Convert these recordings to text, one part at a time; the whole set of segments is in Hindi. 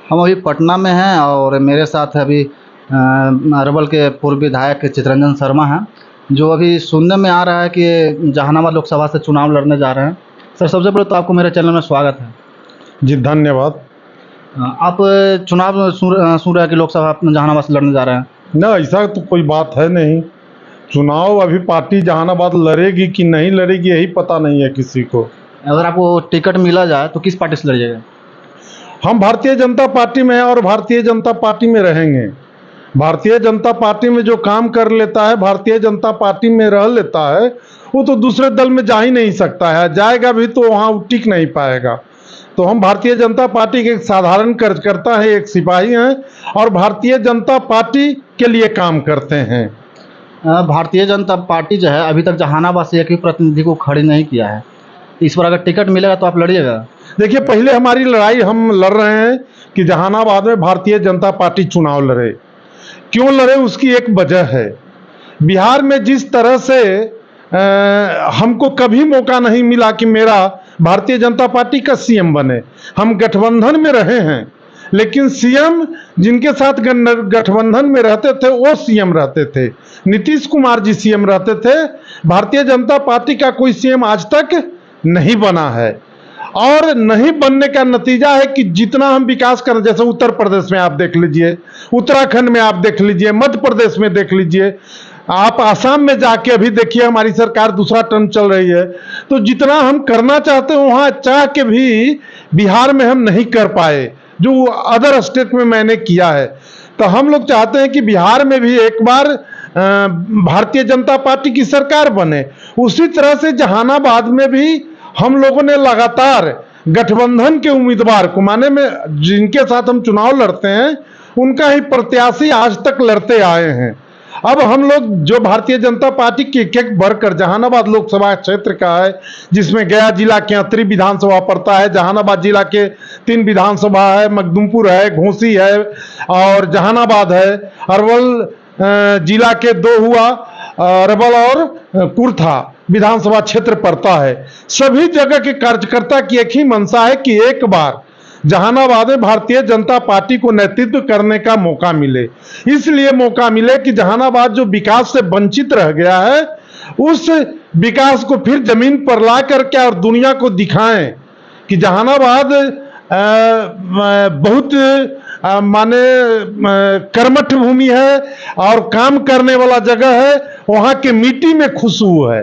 हम अभी पटना में हैं और मेरे साथ अभी अरवल के पूर्व विधायक चितरंजन शर्मा हैं, जो अभी सुनने में आ रहा है कि जहानाबाद लोकसभा से चुनाव लड़ने जा रहे हैं। सर, सबसे पहले तो आपको मेरे चैनल में स्वागत है। जी धन्यवाद। आप चुनाव सुन रहे हैं कि लोकसभा में जहानाबाद से लड़ने जा रहे हैं? ना, ऐसा तो कोई बात है नहीं। चुनाव अभी पार्टी जहानाबाद लड़ेगी कि नहीं लड़ेगी यही पता नहीं है किसी को। अगर आपको टिकट मिला जाए तो किस पार्टी से लड़िएगा? हम भारतीय जनता पार्टी में हैं और भारतीय जनता पार्टी में रहेंगे। भारतीय जनता पार्टी में जो काम कर लेता है, भारतीय जनता पार्टी में रह लेता है, वो तो दूसरे दल में जा ही नहीं सकता है। जाएगा भी तो वहाँ टिक नहीं पाएगा। तो हम भारतीय जनता पार्टी के एक साधारण कार्यकर्ता है, एक सिपाही हैं और भारतीय जनता पार्टी के लिए काम करते हैं। भारतीय जनता पार्टी जो है अभी तक जहानाबाद से एक भी प्रतिनिधि को खड़ी नहीं किया है। इस बार अगर टिकट मिलेगा तो आप लड़िएगा? देखिए, पहले हमारी लड़ाई हम लड़ रहे हैं कि जहानाबाद में भारतीय जनता पार्टी चुनाव लड़े। क्यों लड़े, उसकी एक वजह है। बिहार में जिस तरह से हमको कभी मौका नहीं मिला कि मेरा भारतीय जनता पार्टी का सीएम बने। हम गठबंधन में रहे हैं, लेकिन सीएम जिनके साथ गठबंधन में रहते थे वो सीएम रहते थे। नीतीश कुमार जी सीएम रहते थे। भारतीय जनता पार्टी का कोई सीएम आज तक नहीं बना है और नहीं बनने का नतीजा है कि जितना हम विकास कर, जैसे उत्तर प्रदेश में आप देख लीजिए, उत्तराखंड में आप देख लीजिए, मध्य प्रदेश में देख लीजिए, आप आसाम में जाके अभी देखिए, हमारी सरकार दूसरा टर्म चल रही है। तो जितना हम करना चाहते हैं वहाँ चाह के भी बिहार में हम नहीं कर पाए, जो अदर स्टेट में मैंने किया है। तो हम लोग चाहते हैं कि बिहार में भी एक बार भारतीय जनता पार्टी की सरकार बने। उसी तरह से जहानाबाद में भी हम लोगों ने लगातार गठबंधन के उम्मीदवार को, माने में जिनके साथ हम चुनाव लड़ते हैं उनका ही प्रत्याशी आज तक लड़ते आए हैं। अब हम लोग जो भारतीय जनता पार्टी की एक एक बढ़कर जहानाबाद लोकसभा क्षेत्र का है, जिसमें गया जिला के अतरी विधानसभा पड़ता है, जहानाबाद जिला के 3 विधानसभा है, मखदुमपुर है, घोसी है और जहानाबाद है। अरवल जिला के 2 हुआ, अरवल और कुर्था विधानसभा क्षेत्र पड़ता है। सभी जगह के कार्यकर्ता की एक ही मंशा है कि एक बार जहानाबाद में भारतीय जनता पार्टी को नेतृत्व करने का मौका मिले। इसलिए मौका मिले कि जहानाबाद जो विकास से वंचित रह गया है, उस विकास को फिर जमीन पर ला करके और दुनिया को दिखाएं कि जहानाबाद बहुत माने कर्मठ भूमि है और काम करने वाला जगह है। वहाँ के मिट्टी में खुशबू है,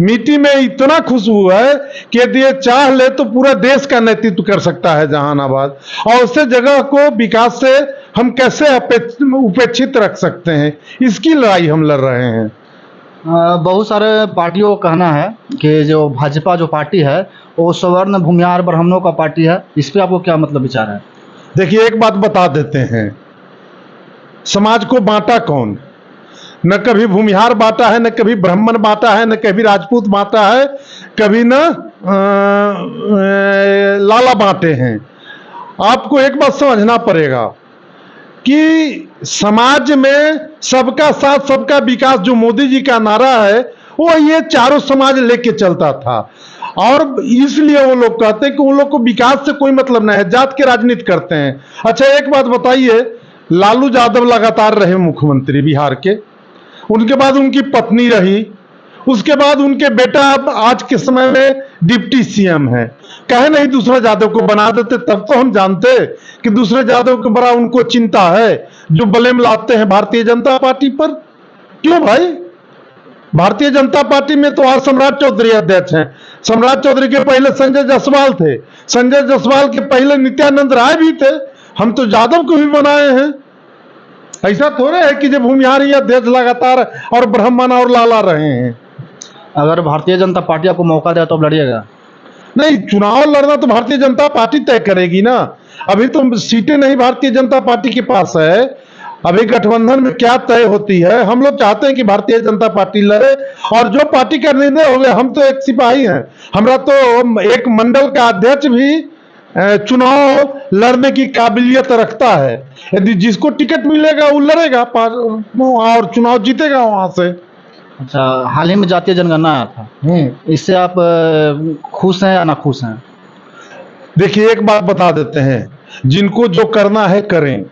मिट्टी में इतना खुशबू है कि यदि ये चाह ले तो पूरा देश का नेतृत्व कर सकता है जहानाबाद। और उस जगह को विकास से हम कैसे उपेक्षित रख सकते हैं, इसकी लड़ाई हम लड़ रहे हैं। बहुत सारे पार्टियों का कहना है कि जो भाजपा जो पार्टी है वो सवर्ण भूमिहार ब्राह्मणों का पार्टी है। इस पर आपको क्या मतलब विचार है? देखिए, एक बात बता देते हैं, समाज को बांटा कौन? न कभी भूमिहार बांटा है, न कभी ब्राह्मण बांटा है, न कभी राजपूत बांटा है, कभी न लाला बांटे हैं। आपको एक बात समझना पड़ेगा कि समाज में सबका साथ सबका विकास जो मोदी जी का नारा है, वो ये चारों समाज लेके चलता था। और इसलिए वो लोग कहते हैं कि उन लोग को विकास से कोई मतलब नहीं है, जात के राजनीति करते हैं। अच्छा, एक बात बताइए, लालू यादव लगातार रहे मुख्यमंत्री बिहार के, उनके बाद उनकी पत्नी रही, उसके बाद उनके बेटा अब आज के समय में डिप्टी सीएम है। कहे नहीं दूसरा यादव को बना देते, तब तो हम जानते कि दूसरे यादव को बड़ा उनको चिंता है, जो ब्लेम लाते हैं भारतीय जनता पार्टी पर। क्यों भाई? भारतीय जनता पार्टी में तो आज सम्राट चौधरी अध्यक्ष हैं। सम्राट चौधरी के पहले संजय जायसवाल थे, संजय जायसवाल के पहले नित्यानंद राय भी थे। हम तो यादव को भी बनाए हैं। ऐसा थोड़े है कि जो भूमिहार ही अध्यक्ष लगातार और ब्राह्मण और लाला रहे हैं। अगर भारतीय जनता पार्टी आपको मौका दे तो आप लड़िएगा? नहीं, चुनाव लड़ना तो भारतीय जनता पार्टी तय करेगी ना। अभी तो सीटें नहीं भारतीय जनता पार्टी के पास है। अभी गठबंधन में क्या तय होती है, हम लोग चाहते हैं कि भारतीय जनता पार्टी लड़े और जो पार्टी का निर्णय हो गया। हम तो एक सिपाही हैं, हमारा तो एक मंडल का अध्यक्ष भी चुनाव लड़ने की काबिलियत रखता है। यदि जिसको टिकट मिलेगा वो लड़ेगा और चुनाव जीतेगा वहां से। अच्छा, हाल ही में जातीय जनगणना आया था, इससे आप खुश हैं या ना खुश हैं? देखिए, एक बात बता देते हैं, जिनको जो करना है करें।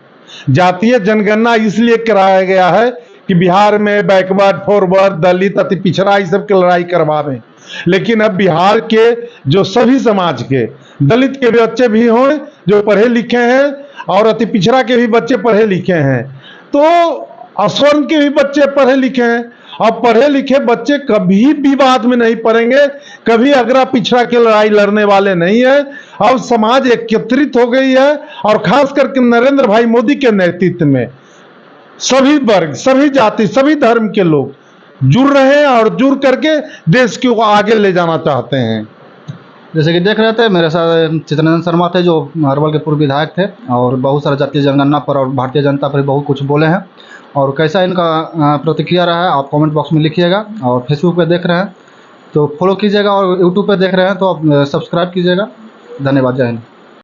जातीय जनगणना इसलिए कराया गया है कि बिहार में बैकवर्ड, फॉरवर्ड, दलित, अति पिछड़ा, इस सब की लड़ाई करवावें। लेकिन अब बिहार के जो सभी समाज के, दलित के भी बच्चे भी हों जो पढ़े लिखे हैं और अति पिछड़ा के भी बच्चे पढ़े लिखे हैं, तो असवर्ण के भी बच्चे पढ़े लिखे हैं। अब पढ़े लिखे बच्चे कभी विवाद में नहीं पड़ेंगे, कभी अगरा पिछड़ा की लड़ाई लड़ने वाले नहीं है। अब समाज एकत्रित हो गई है और खास करके नरेंद्र भाई मोदी के नेतृत्व में सभी वर्ग, सभी जाति, सभी धर्म के लोग जुड़ रहे हैं और जुड़ करके देश को आगे ले जाना चाहते हैं। जैसे कि देख रहे थे, मेरे साथ चित्ररंजन शर्मा थे जो अरवल के पूर्व विधायक थे और बहुत सारा जातीय जनगणना पर और भारतीय जनता पर बहुत कुछ बोले हैं। और कैसा इनका प्रतिक्रिया रहा है आप कमेंट बॉक्स में लिखिएगा। और फेसबुक पे देख रहे हैं तो फॉलो कीजिएगा और यूट्यूब पे देख रहे हैं तो आप सब्सक्राइब कीजिएगा। धन्यवाद, जय हिंद।